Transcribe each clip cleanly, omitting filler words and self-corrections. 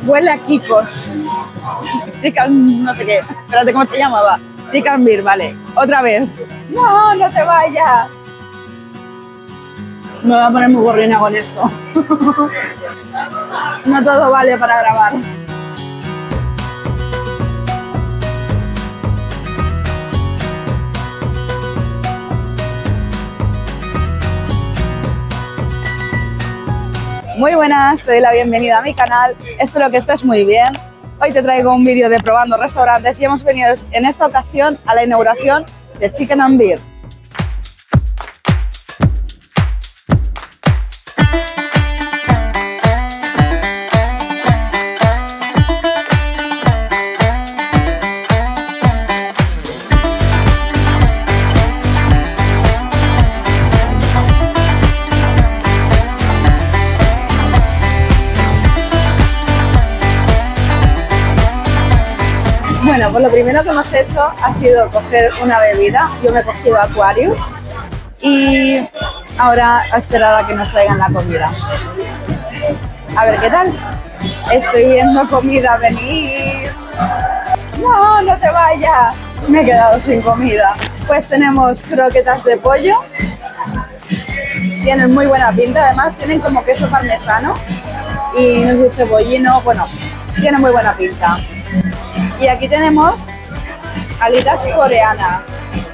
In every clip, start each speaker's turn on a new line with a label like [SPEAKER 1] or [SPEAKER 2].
[SPEAKER 1] Huele a Kikos. Chicken, no sé qué. Espérate, ¿cómo se llamaba? Chicken Beer, vale. Otra vez. No, no te vayas. Me voy a poner muy gorrina con esto. No todo vale para grabar. Muy buenas, te doy la bienvenida a mi canal. Espero que estés muy bien. Hoy te traigo un vídeo de probando restaurantes y hemos venido en esta ocasión a la inauguración de Chicken and Beer. Bueno, pues lo primero que hemos hecho ha sido coger una bebida. Yo me he cogido Aquarius y ahora a esperar a que nos traigan la comida. A ver qué tal. Estoy viendo comida venir. No, no te vayas. Me he quedado sin comida. Pues tenemos croquetas de pollo. Tienen muy buena pinta, además tienen como queso parmesano y no sé, cebollino. Bueno, tienen muy buena pinta. Y aquí tenemos alitas coreanas.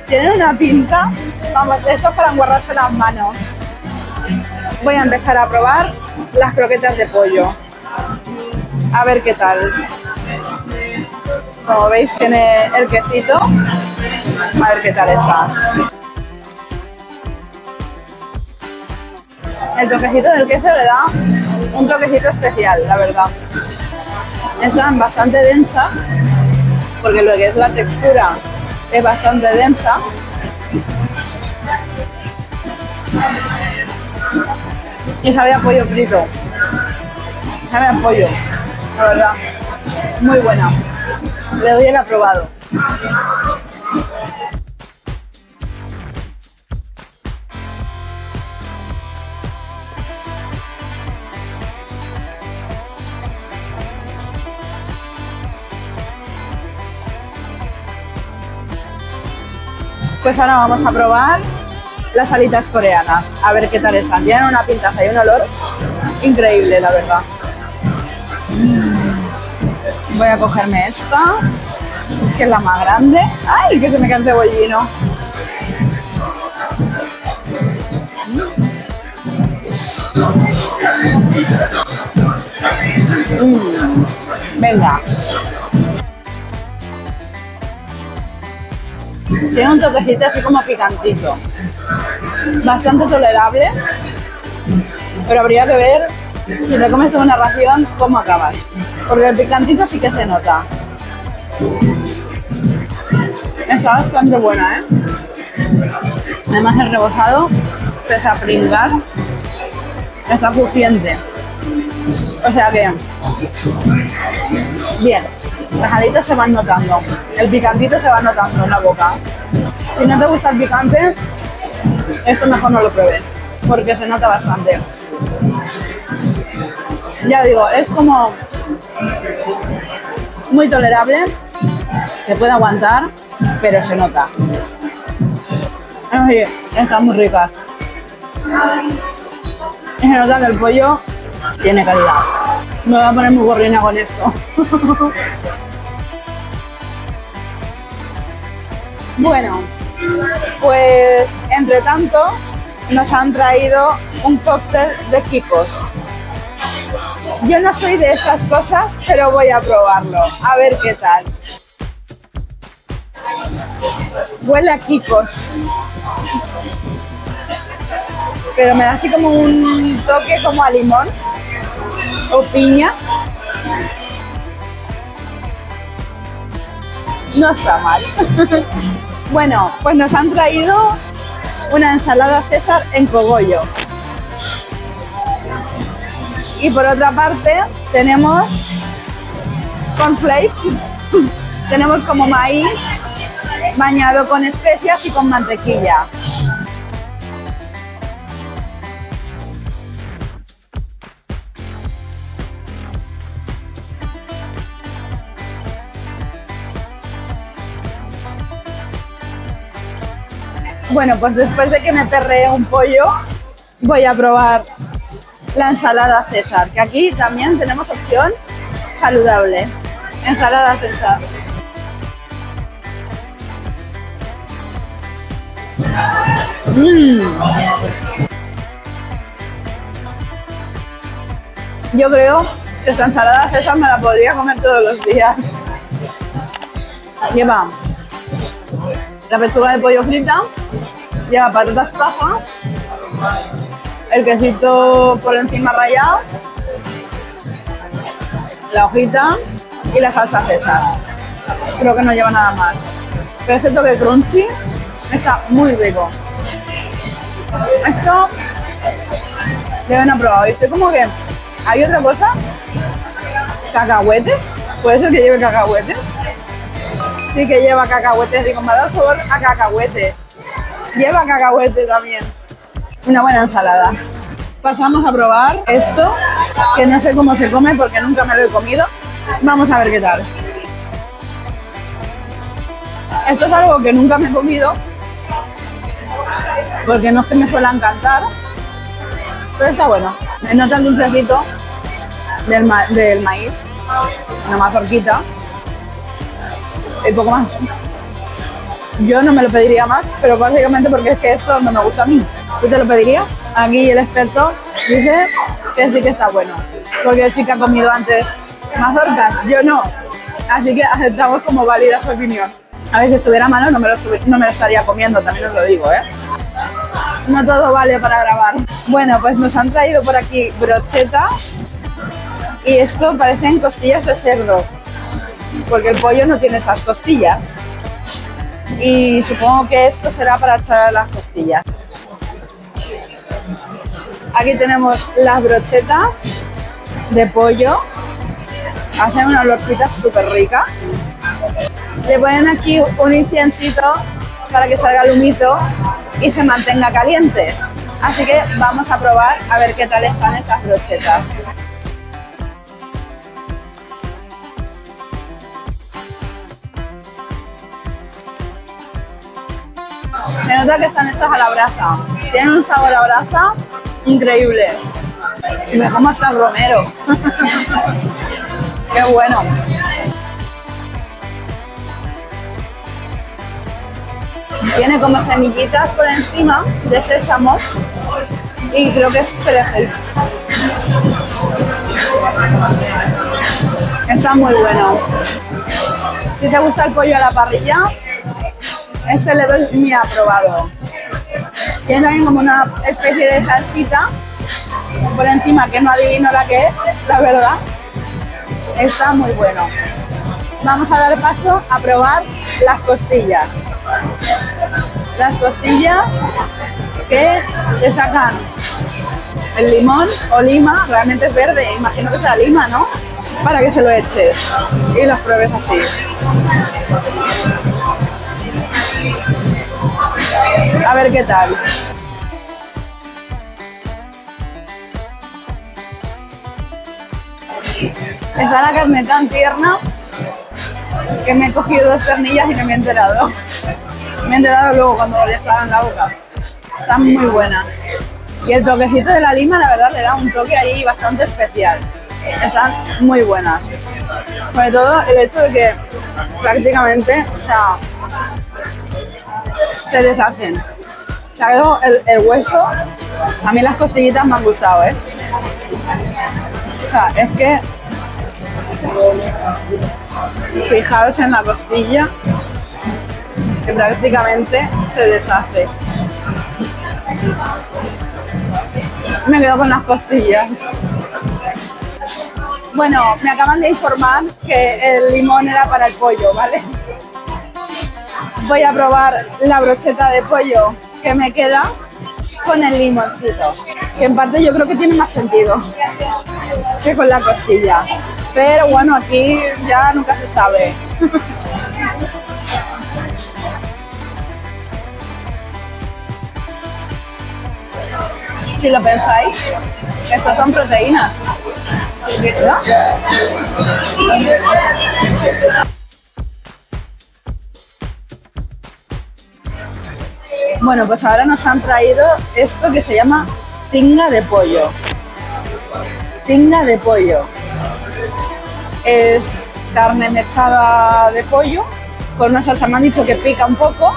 [SPEAKER 1] Tienen una pinta, vamos, esto es para enguarrarse las manos. Voy a empezar a probar las croquetas de pollo. A ver qué tal. Como veis tiene el quesito. A ver qué tal está. El toquecito del queso le da un toquecito especial, la verdad. Están bastante densa, porque lo que es la textura es bastante densa. Y sabe a pollo frito. Sabe a pollo, la verdad. Muy buena. Le doy el aprobado. Pues ahora vamos a probar las alitas coreanas, a ver qué tal están. Tienen una pintaza y un olor increíble, la verdad. Voy a cogerme esta, que es la más grande. ¡Ay, que se me cae el cebollino! Venga. Tiene un toquecito así como picantito, bastante tolerable, pero habría que ver si te comes una ración cómo acabas, porque el picantito sí que se nota. Está bastante buena, ¿eh? Además el rebozado, pese a pringar, está crujiente, o sea que bien. Las alitas se van notando, el picantito se va notando en la boca. Si no te gusta el picante, esto mejor no lo pruebes, porque se nota bastante. Ya digo, es como muy tolerable, se puede aguantar, pero se nota. Así, están muy ricas. Y se nota que el pollo tiene calidad. Me voy a poner muy gorrina con esto. Bueno, pues entre tanto nos han traído un cóctel de Kikos. Yo no soy de estas cosas, pero voy a probarlo, a ver qué tal. Huele a Kikos, pero me da así como un toque como a limón o piña. No está mal. Bueno, pues nos han traído una ensalada César en cogollo. Y por otra parte tenemos cornflakes. Tenemos como maíz bañado con especias y con mantequilla. Bueno, pues después de que me perree un pollo, voy a probar la ensalada César, que aquí también tenemos opción saludable. Ensalada César. Yo creo que esta ensalada César me la podría comer todos los días. Lleva la pechuga de pollo frita, lleva patatas paja, el quesito por encima rallado, la hojita y la salsa César. Creo que no lleva nada más. Pero este toque crunchy está muy rico. Esto deben aprobar. ¿Viste? Como que hay otra cosa. Cacahuetes. ¿Puede ser que lleve cacahuetes? Sí que lleva cacahuetes. Digo, me ha dado sabor a cacahuete. Lleva cacahuete también. Una buena ensalada. Pasamos a probar esto, que no sé cómo se come porque nunca me lo he comido. Vamos a ver qué tal. Esto es algo que nunca me he comido, porque no es que me suele encantar, pero está bueno. Me nota el dulcecito del maíz, una mazorquita y poco más. Yo no me lo pediría más, pero básicamente porque es que esto no me gusta a mí. ¿Tú te lo pedirías? Aquí el experto dice que sí que está bueno, porque él sí que ha comido antes mazorcas, yo no. Así que aceptamos como válida su opinión. A ver, si estuviera malo no me lo estaría comiendo, también os lo digo, ¿eh? No todo vale para grabar. Bueno, pues nos han traído por aquí brochetas y esto parecen costillas de cerdo, porque el pollo no tiene estas costillas. Y supongo que esto será para echar a las costillas. Aquí tenemos las brochetas de pollo. Hacen una olorcita súper rica. Le ponen aquí un incensito para que salga el humito y se mantenga caliente. Así que vamos a probar a ver qué tal están estas brochetas. Me nota que están hechas a la brasa. Tienen un sabor a brasa increíble. Y me como hasta el romero. ¡Qué bueno! Tiene como semillitas por encima de sésamo y creo que es perejil. Está muy bueno. Si te gusta el pollo a la parrilla, este le doy mi aprobado. Tiene también como una especie de salsita por encima que no adivino la que es, la verdad. Está muy bueno. Vamos a dar paso a probar las costillas. Las costillas que te sacan el limón o lima, realmente es verde, imagino que sea lima, ¿no? Para que se lo eches y los pruebes así. A ver qué tal. Está la carne tan tierna que me he cogido 2 ternillas y no me he enterado. Me he enterado luego cuando ya estaba en la boca. Está muy buena. Y el toquecito de la lima, la verdad, le da un toque ahí bastante especial. Están muy buenas. Sobre todo el hecho de que prácticamente, o sea, se deshacen. Se ha quedado el hueso. A mí las costillitas me han gustado, ¿eh? O sea, es que fijaos en la costilla, que prácticamente se deshace. Me quedo con las costillas. Bueno, me acaban de informar que el limón era para el pollo, ¿vale? Voy a probar la brocheta de pollo que me queda con el limoncito, que en parte yo creo que tiene más sentido que con la costilla. Pero bueno, aquí ya nunca se sabe. Si lo pensáis, estas son proteínas, ¿no? Bueno, pues ahora nos han traído esto que se llama tinga de pollo. Tinga de pollo. Es carne mechada de pollo con una salsa, me han dicho que pica un poco,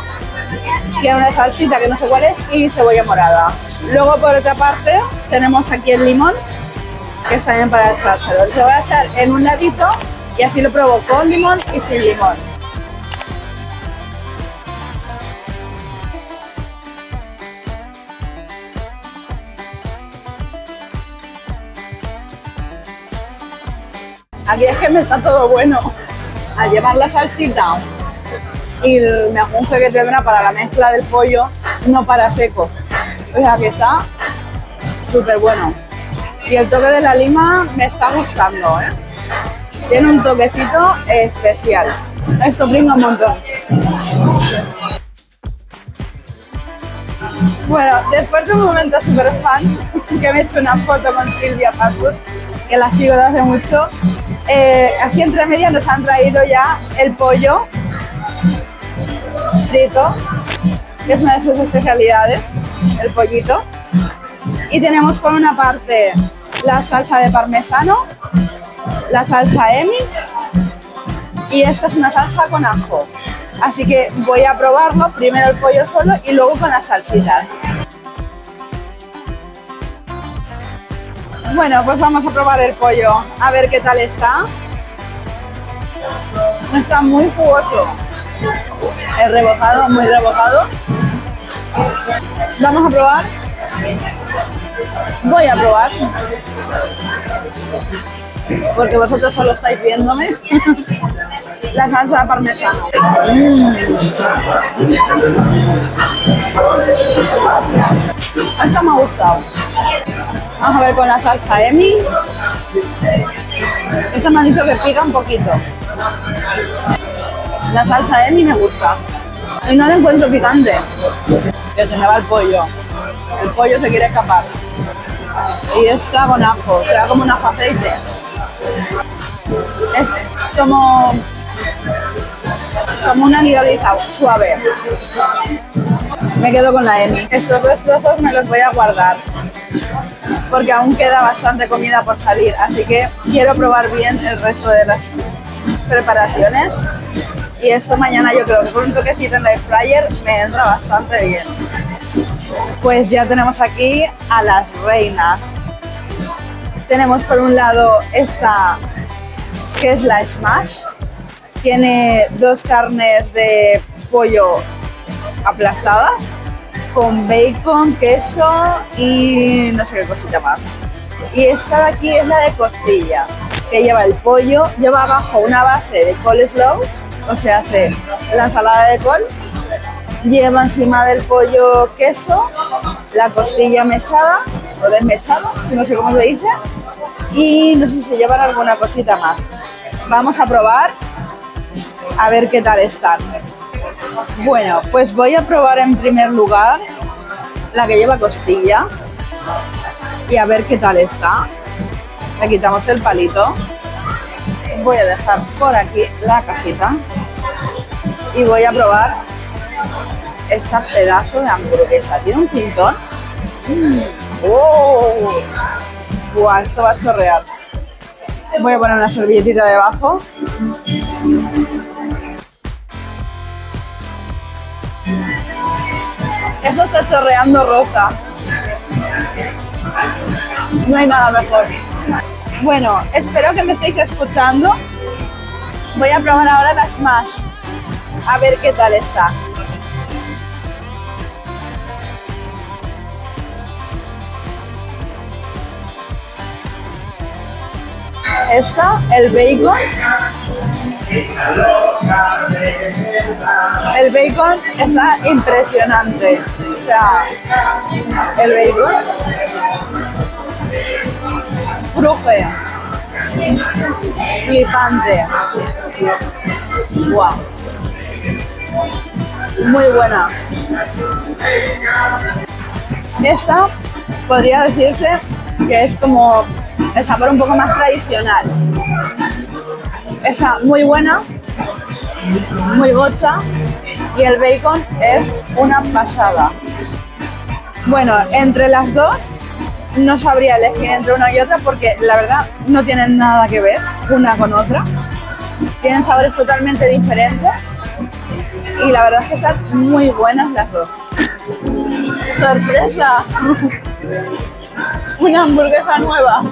[SPEAKER 1] tiene una salsita que no sé cuál es y cebolla morada. Luego por otra parte tenemos aquí el limón, que está bien para echárselo. Lo voy a echar en un ladito y así lo pruebo con limón y sin limón. Aquí es que me está todo bueno. Al llevar la salsita y el mejunje que tendrá para la mezcla del pollo, no para seco. O sea que está súper bueno. Y el toque de la lima me está gustando, ¿eh? Tiene un toquecito especial. Esto brinda un montón. Bueno, después de un momento súper fan, que me he hecho una foto con Silvia Pastur, que la sigo de hace mucho, así entre medias nos han traído ya el pollo frito, que es una de sus especialidades, el pollito. Y tenemos por una parte la salsa de parmesano, la salsa Emi, y esta es una salsa con ajo. Así que voy a probarlo, primero el pollo solo y luego con las salsitas. Bueno, pues vamos a probar el pollo, a ver qué tal está. Está muy jugoso. El rebozado, muy rebozado. Vamos a probar. Voy a probar. Porque vosotros solo estáis viéndome. La salsa de parmesano. Esta me ha gustado. Vamos a ver con la salsa Emi. Esa me han dicho que pica un poquito. La salsa Emi me gusta. Y no la encuentro picante. Que se me va el pollo. El pollo se quiere escapar. Y esta con ajo. Será como un ajo aceite. Es como una lioliza suave. Me quedo con la Emi. Estos dos trozos me los voy a guardar porque aún queda bastante comida por salir, así que quiero probar bien el resto de las preparaciones. Y esto mañana yo creo que con un toquecito en la air fryer me entra bastante bien. Pues ya tenemos aquí a las reinas. Tenemos por un lado esta, que es la smash. Tiene dos carnes de pollo aplastadas con bacon, queso y no sé qué cosita más. Y esta de aquí es la de costilla, que lleva el pollo, lleva abajo una base de coleslaw, o sea, la ensalada de col, lleva encima del pollo queso, la costilla mechada o desmechada, no sé cómo se dice, y no sé si llevan alguna cosita más. Vamos a probar a ver qué tal están. Bueno, pues voy a probar en primer lugar la que lleva costilla y a ver qué tal está. Le quitamos el palito. Voy a dejar por aquí la cajita y voy a probar esta pedazo de hamburguesa. Tiene un pintón. ¡Oh! ¡Buah! Esto va a chorrear. Voy a poner una servilletita debajo. Eso está chorreando rosa. No hay nada mejor. Bueno, espero que me estéis escuchando. Voy a probar ahora la smash. A ver qué tal está. Esta, el bacon. El bacon está impresionante. O sea, el bacon cruje, flipante. Wow. Muy buena. Esta podría decirse que es como el sabor un poco más tradicional. Está muy buena, muy gocha y el bacon es una pasada. Bueno, entre las dos no sabría elegir entre una y otra porque la verdad no tienen nada que ver una con otra. Tienen sabores totalmente diferentes y la verdad es que están muy buenas las dos. ¡Sorpresa! Una hamburguesa nueva.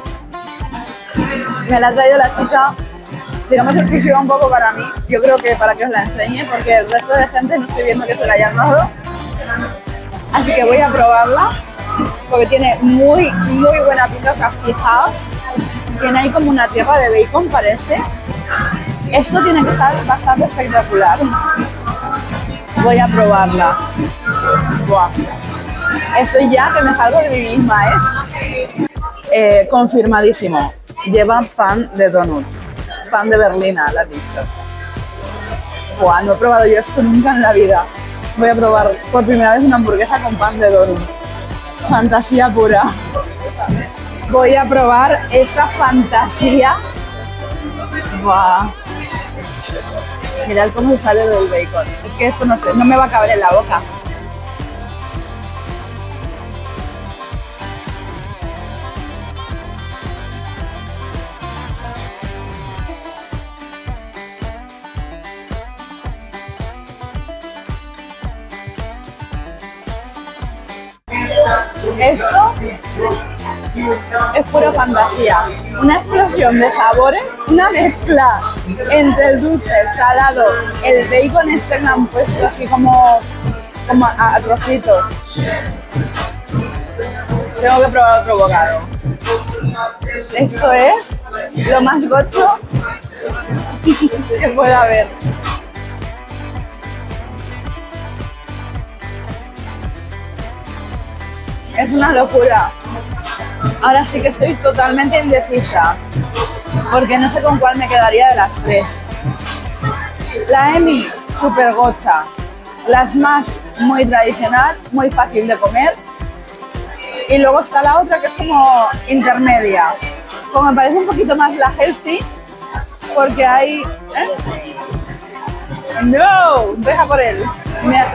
[SPEAKER 1] Me la ha traído la chica, digamos exclusiva un poco para mí. Yo creo que para que os la enseñe porque el resto de gente no estoy viendo que se la hayan dado. Así que voy a probarla porque tiene muy buena pinta. O sea, fijaos, tiene ahí como una tierra de bacon parece. Esto tiene que estar bastante espectacular. Voy a probarla. Buah. Estoy ya que me salgo de mí misma, ¿eh? Confirmadísimo. Lleva pan de donut. Pan de berlina, la has dicho. Buah, no he probado yo esto nunca en la vida. Voy a probar por primera vez una hamburguesa con pan de donut. Fantasía pura. Voy a probar esa fantasía. Buah. Mirad cómo sale del bacon. Es que esto no sé, no me va a caber en la boca. Esto es pura fantasía, una explosión de sabores, una mezcla entre el dulce, el salado, el bacon este que han puesto así como a trocitos. Tengo que probar otro bocado. Esto es lo más gocho que pueda haber. Es una locura. Ahora sí que estoy totalmente indecisa, porque no sé con cuál me quedaría de las tres. La Emi, súper gocha. La Smash, muy tradicional, muy fácil de comer. Y luego está la otra que es como intermedia. Como me parece un poquito más la Healthy, porque hay... ¡No! Deja por él.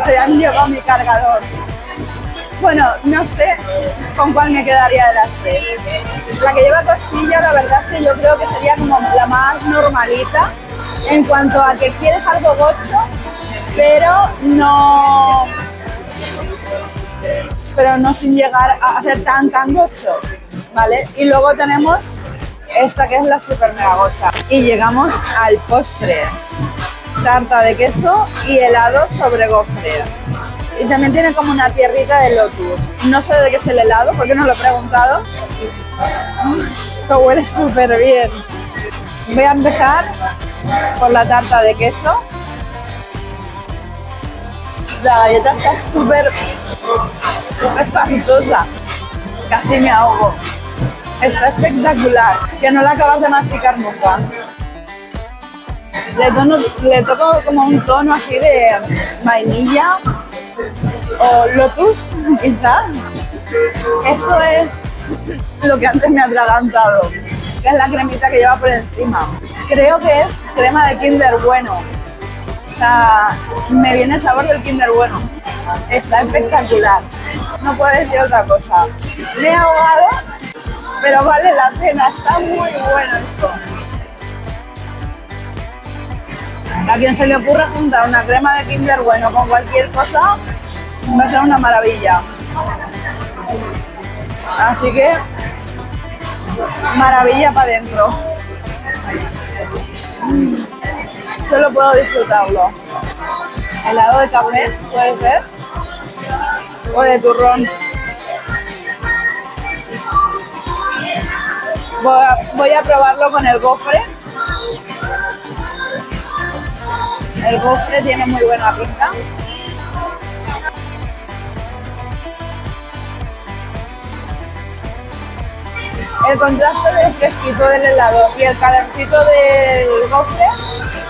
[SPEAKER 1] Se han llevado mi cargador. Bueno, no sé con cuál me quedaría de las tres. La que lleva costilla, la verdad es que yo creo que sería como la más normalita en cuanto a que quieres algo gocho, pero no sin llegar a ser tan gocho, ¿vale? Y luego tenemos esta que es la super mega gocha. Y llegamos al postre. Tarta de queso y helado sobre gofre. Y también tiene como una tierrita de lotus. No sé de qué es el helado porque no lo he preguntado. Esto huele súper bien. Voy a empezar por la tarta de queso. La galleta está súper espantosa. Casi me ahogo. Está espectacular. Que no la acabas de masticar nunca. Le toco como un tono así de vainilla o lotus, quizás. Esto es lo que antes me ha atragantado, que es la cremita que lleva por encima. Creo que es crema de Kinder Bueno. O sea, me viene el sabor del Kinder Bueno. Está espectacular. No puedo decir otra cosa. Me he ahogado, pero vale la pena. Está muy bueno esto. A quien se le ocurra juntar una crema de Kinder Bueno con cualquier cosa, va a ser una maravilla. Así que, maravilla para adentro. Solo puedo disfrutarlo. Helado de café, puede ser, o de turrón. Voy a probarlo con el gofre. El gofre tiene muy buena pinta. El contraste del fresquito del helado y el calorcito del gofre,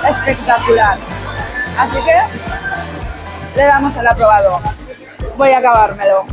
[SPEAKER 1] espectacular. Así que le damos el aprobado. Voy a acabármelo.